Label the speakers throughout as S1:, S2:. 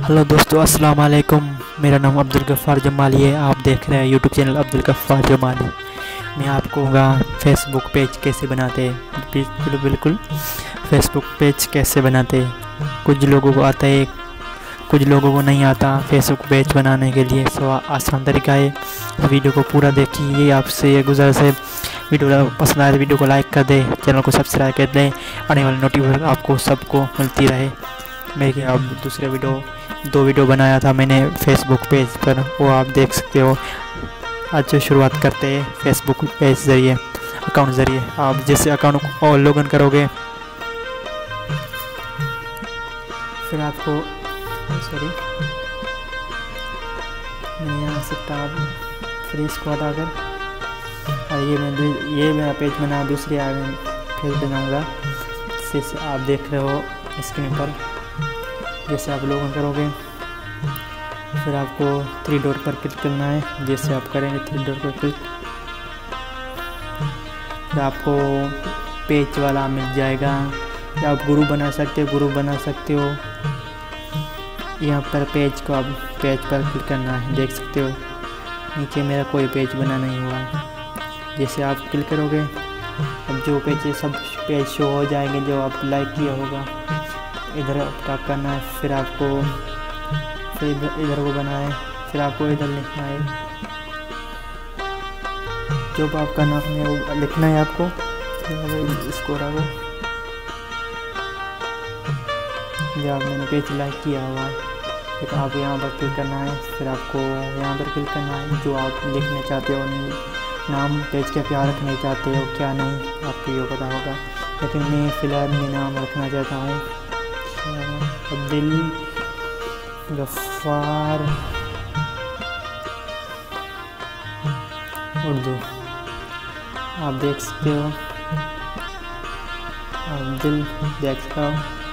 S1: Hello दोस्तों, अस्सलाम वालेकुम। मेरा नाम अब्दुल गफ़्फ़ार जमाली है। आप देख रहे हैं यूट्यूब चैनल अब्दुल गफ़्फ़ार जमाली। मैं आपको फेसबुक पेज कैसे बनाते हैं, बिल्कुल फेसबुक पेज कैसे बनाते हैं। कुछ लोगों को आता है, कुछ लोगों को नहीं आता फेसबुक पेज बनाने के लिए। सो आसान तरीका है, वीडियो को पूरा देखिए। आपसे ये गुजारिश है, वीडियो पसंद आए तो वीडियो को लाइक कर दें, चैनल को सब्सक्राइब कर दें, आने वाली नोटिफिकेशन आपको सबको मिलती रहे। मेरे अब दूसरे दो वीडियो बनाया था मैंने फेसबुक पेज पर, वो आप देख सकते हो। आज शुरुआत करते हैं फेसबुक पेज ज़रिए, अकाउंट ज़रिए। आप जैसे अकाउंट को लॉगिन करोगे, फिर आपको मैं यहाँ से टैब फ्री इसको हटाकर, और ये मेरा पेज बना, दूसरी पेज बनाऊँगा जिससे आप देख रहे हो स्क्रीन पर। जैसे आप लॉगिन करोगे, फिर आपको 3 डॉट पर क्लिक करना है। जैसे आप करेंगे 3 डॉट पर क्लिक, फिर आपको पेज वाला मिल जाएगा, या आप ग्रुप बना सकते हो। यहाँ पर पेज पर क्लिक करना है, देख सकते हो नीचे मेरा कोई पेज बना नहीं हुआ है। जैसे आप क्लिक करोगे, अब जो पेज सब पेज शो हो जाएंगे जो आप लाइक किया होगा। इधर टैप करना है, फिर आपको इधर को बनाए, फिर आपको इधर लिखना है जो आपका नाम है वो लिखना है आपको। इसको रखो, जब मैंने पेज लाइक किया हुआ है, फिर आप यहाँ पर क्लिक करना है। फिर आपको यहाँ पर क्लिक करना है जो आप लिखना चाहते हो, नाम पेज का क्या रखना चाहते हो क्या नहीं, आपको ये पता होगा। लेकिन मैं फ़िलहाल मैं नाम रखना चाहता हूँ अब्दुल गफ़्फ़ार उर्दू। आप देख सकते हो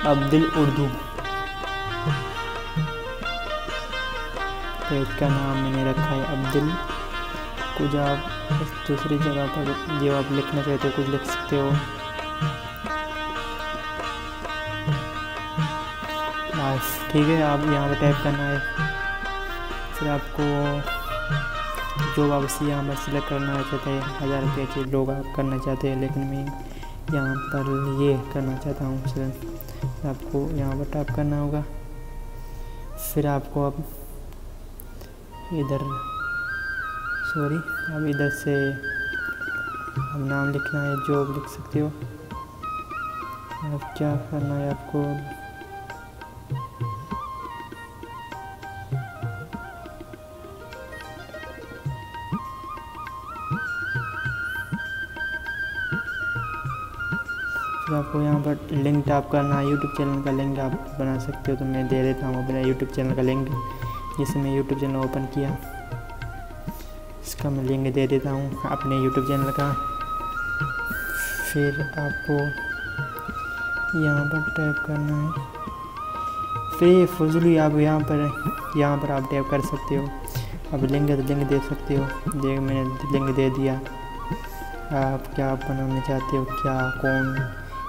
S1: अब्दुल उर्दू। पेज का नाम मैंने रखा है अब्दुल। कुछ आप दूसरी जगह पर जो आप लिखना चाहते हो कुछ लिख सकते हो। ठीक है, आप यहाँ पर टाइप करना है। फिर आपको जो आप यहाँ पर सिलेक्ट करना चाहते हैं, 1000 रुपये लोग आप करना चाहते हैं, लेकिन मैं यहाँ पर ये करना चाहता हूँ। फिर आपको यहाँ पर टाइप करना होगा। फिर आपको अब इधर से अब नाम लिखना है जो लिख सकते हो। अब क्या करना है आपको, फिर आपको यहाँ पर लिंक टाइप करना है। यूट्यूब चैनल का लिंक आप बना सकते हो, तो मैं दे देता हूँ अपना यूट्यूब चैनल का लिंक। जिसे मैं यूट्यूब चैनल ओपन किया, इसका मैं लिंक दे देता हूँ अपने यूट्यूब चैनल का। फिर आपको यहाँ पर टाइप करना है फिर फजूली। आप यहाँ पर आप टाइप कर सकते हो। अब लिंक दे सकते हो। मैंने लिंक दे दिया। आप क्या बनाना चाहते हो,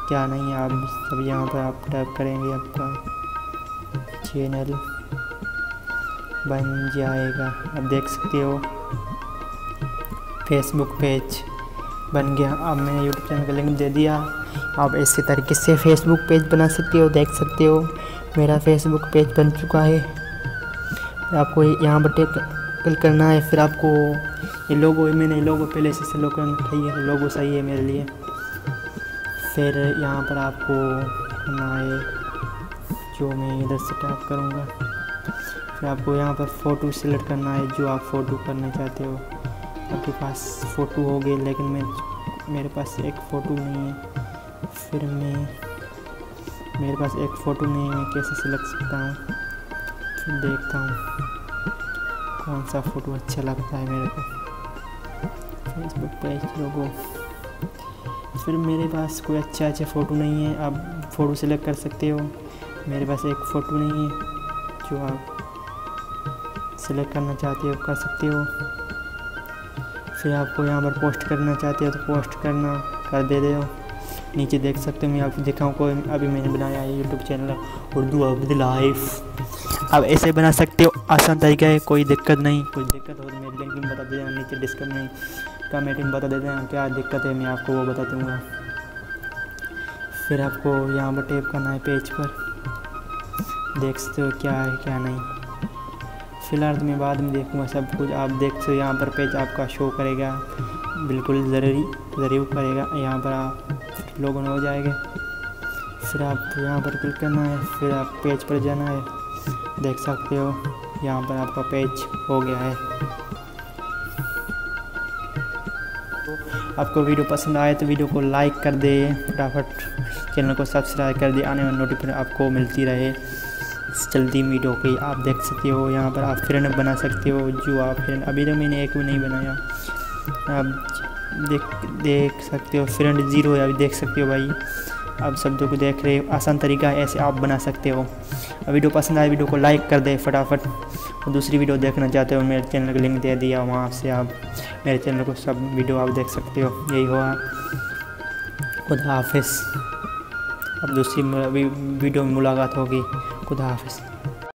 S1: क्या नहीं, आप सब यहाँ पर आप टाइप करेंगे, आपका चैनल बन जाएगा। आप देख सकते हो फेसबुक पेज बन गया। अब मैंने यूट्यूब चैनल का लिंक दे दिया। आप इसी तरीके से फेसबुक पेज बना सकते हो। देख सकते हो मेरा फेसबुक पेज बन चुका है। आपको यहाँ पर क्लिक करना है। फिर आपको मैंने लोगो पहले से लोगो उठाई है, लोगो सही है मेरे लिए। फिर यहाँ पर आपको करना है जो मैं इधर से टाइप करूँगा। फिर आपको यहाँ पर फ़ोटो सिलेक्ट करना है जो आप फ़ोटो करना चाहते हो। आपके पास फ़ोटो होगी, लेकिन मेरे पास एक फ़ोटो नहीं है। फिर मेरे पास एक फ़ोटो नहीं है, मैं कैसे सिलेक्ट सकता हूँ। फिर देखता हूँ कौन सा फ़ोटो अच्छा लगता है मेरे को। फेसबुक पेज लोगो। फिर मेरे पास कोई अच्छा फ़ोटो नहीं है। आप फ़ोटो सिलेक्ट कर सकते हो। मेरे पास एक फ़ोटो नहीं है जो आप सिलेक्ट करना चाहते हो, कर सकते हो। फिर आपको यहाँ पर पोस्ट करना चाहते हो तो पोस्ट कर दे हो। नीचे देख सकते हो, मैं आपको दिखाऊँ कोई अभी मैंने बनाया है YouTube channel Urdu Abdul life. आप ऐसे बना सकते हो, आसान तरीका है, कोई दिक्कत नहीं। कोई दिक्कत हो तो मेरी लिंक में बता देना, नीचे डिस्क्रिप्शन में कमेंट में बता देते हैं क्या दिक्कत है, मैं आपको वो बता दूँगा। फिर आपको यहाँ पर टैप करना है पेज पर, देख सकते हो क्या है क्या नहीं। फ़िलहाल तो मैं बाद में देखूँगा सब कुछ। आप देख सकते हो यहाँ पर पेज आपका शो करेगा, बिल्कुल ज़रूर करेगा। यहाँ पर आप लॉगिन हो जाएंगे। फिर आप यहाँ पर क्लिक करना है, फिर आप पेज पर जाना है। देख सकते हो यहाँ पर आपका पेज हो गया है। तो आपको वीडियो पसंद आए तो वीडियो को लाइक कर दे, फटाफट चैनल को सब्सक्राइब कर दे, आने वाली नोटिफिकेशन आपको मिलती रहे जल्दी वीडियो की। आप देख सकते हो यहाँ पर आप फ्रेंड बना सकते हो, जो आप फ्रेंड अभी तक मैंने एक भी नहीं बनाया। आप देख सकते हो फ्रेंड 0 है, अभी देख सकते हो भाई। आप शब्दों को देख रहे हो, आसान तरीका है, ऐसे आप बना सकते हो। वीडियो पसंद आए वीडियो को लाइक कर दे फटाफट। और दूसरी वीडियो देखना चाहते हो, मेरे चैनल का लिंक दे दिया, वहाँ से आप मेरे चैनल को सब वीडियो आप देख सकते हो। यही हुआ, खुदा हाफिज़। अब दूसरी वीडियो में मुलाकात होगी। खुदा हाफिज़।